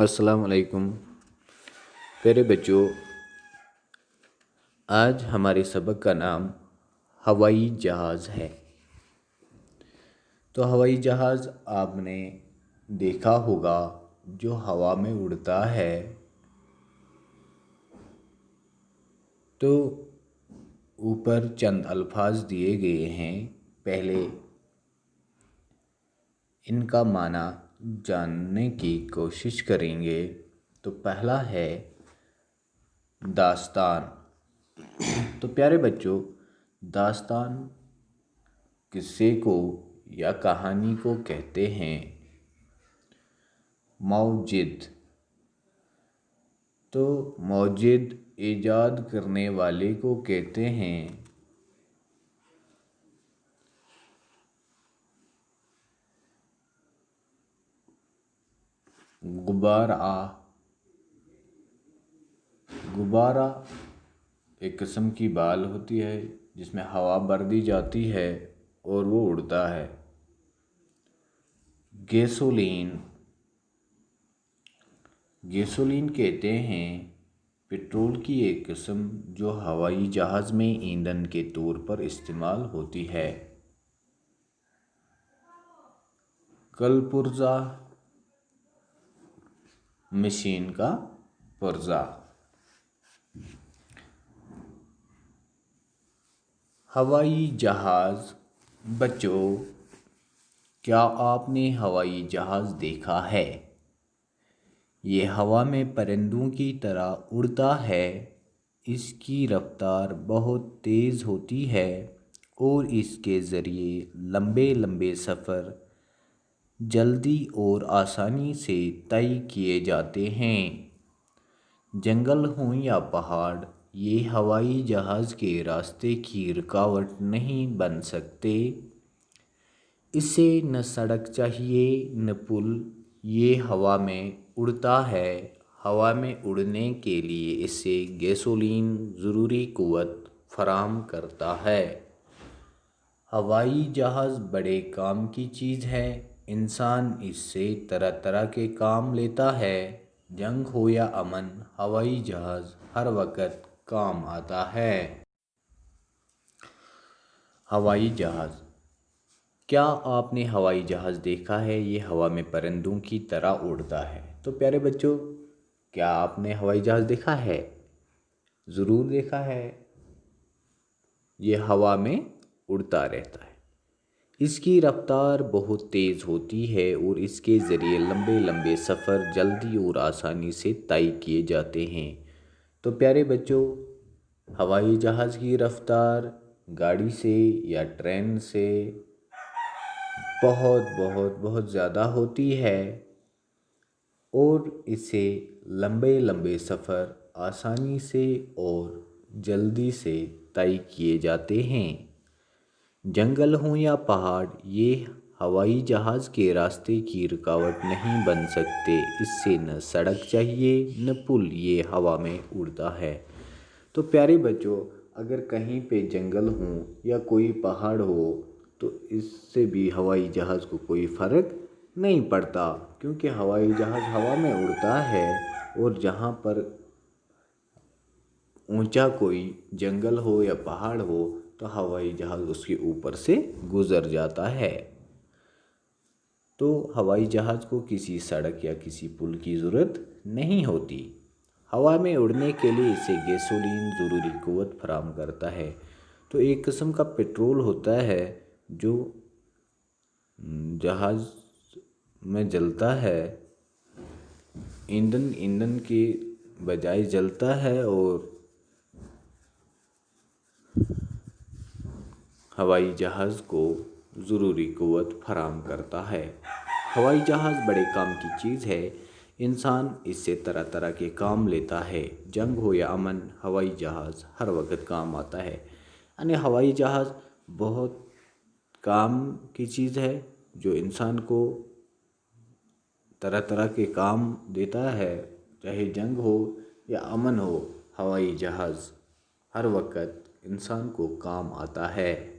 السلام علیکم پیارے بچوں، آج ہمارے سبق کا نام ہوائی جہاز ہے۔ تو ہوائی جہاز آپ نے دیکھا ہوگا جو ہوا میں اڑتا ہے۔ تو اوپر چند الفاظ دیے گئے ہیں، پہلے ان کا معنی جاننے کی کوشش کریں گے۔ تو پہلا ہے داستان۔ تو پیارے بچوں، داستان قصے کو یا کہانی کو کہتے ہیں۔ موجد، تو موجد ایجاد کرنے والے کو کہتے ہیں۔ غبارہ ایک قسم کی بال ہوتی ہے جس میں ہوا بھر دی جاتی ہے اور وہ اڑتا ہے۔ گیسولین کہتے ہیں پٹرول کی ایک قسم جو ہوائی جہاز میں ایندھن کے طور پر استعمال ہوتی ہے۔ کل پرزہ، مشین کا پرزہ۔ ہوائی جہاز۔ بچوں، کیا آپ نے ہوائی جہاز دیکھا ہے؟ یہ ہوا میں پرندوں کی طرح اڑتا ہے۔ اس کی رفتار بہت تیز ہوتی ہے اور اس کے ذریعے لمبے لمبے سفر جلدی اور آسانی سے طے کیے جاتے ہیں۔ جنگل ہوں یا پہاڑ، یہ ہوائی جہاز کے راستے کی رکاوٹ نہیں بن سکتے۔ اسے نہ سڑک چاہیے نہ پل، یہ ہوا میں اڑتا ہے۔ ہوا میں اڑنے کے لیے اسے گیسولین ضروری قوت فراہم کرتا ہے۔ ہوائی جہاز بڑے کام کی چیز ہے۔ انسان اس سے طرح طرح کے کام لیتا ہے۔ جنگ ہو یا امن، ہوائی جہاز ہر وقت کام آتا ہے۔ ہوائی جہاز۔ کیا آپ نے ہوائی جہاز دیکھا ہے؟ یہ ہوا میں پرندوں کی طرح اڑتا ہے۔ تو پیارے بچوں، کیا آپ نے ہوائی جہاز دیکھا ہے؟ ضرور دیکھا ہے۔ یہ ہوا میں اڑتا رہتا ہے۔ اس کی رفتار بہت تیز ہوتی ہے اور اس کے ذریعے لمبے لمبے سفر جلدی اور آسانی سے طے کیے جاتے ہیں۔ تو پیارے بچوں، ہوائی جہاز کی رفتار گاڑی سے یا ٹرین سے بہت بہت بہت زیادہ ہوتی ہے اور اسے لمبے لمبے سفر آسانی سے اور جلدی سے طے کیے جاتے ہیں۔ جنگل ہوں یا پہاڑ، یہ ہوائی جہاز کے راستے کی رکاوٹ نہیں بن سکتے۔ اس سے نہ سڑک چاہیے نہ پل، یہ ہوا میں اڑتا ہے۔ تو پیارے بچوں، اگر کہیں پہ جنگل ہوں یا کوئی پہاڑ ہو تو اس سے بھی ہوائی جہاز کو کوئی فرق نہیں پڑتا، کیونکہ ہوائی جہاز ہوا میں اڑتا ہے اور جہاں پر اونچا کوئی جنگل ہو یا پہاڑ ہو تو ہوائی جہاز اس کے اوپر سے گزر جاتا ہے۔ تو ہوائی جہاز کو کسی سڑک یا کسی پل کی ضرورت نہیں ہوتی۔ ہوا میں اڑنے کے لیے اسے گیسولین ضروری قوت فراہم کرتا ہے۔ تو ایک قسم کا پٹرول ہوتا ہے جو جہاز میں جلتا ہے، ایندھن کے بجائے جلتا ہے اور ہوائی جہاز کو ضروری قوت فراہم کرتا ہے۔ ہوائی جہاز بڑے کام کی چیز ہے۔ انسان اس سے طرح طرح کے کام لیتا ہے۔ جنگ ہو یا امن، ہوائی جہاز ہر وقت کام آتا ہے۔ یعنی ہوائی جہاز بہت کام کی چیز ہے جو انسان کو طرح طرح کے کام دیتا ہے۔ چاہے جنگ ہو یا امن ہو، ہوائی جہاز ہر وقت انسان کو کام آتا ہے۔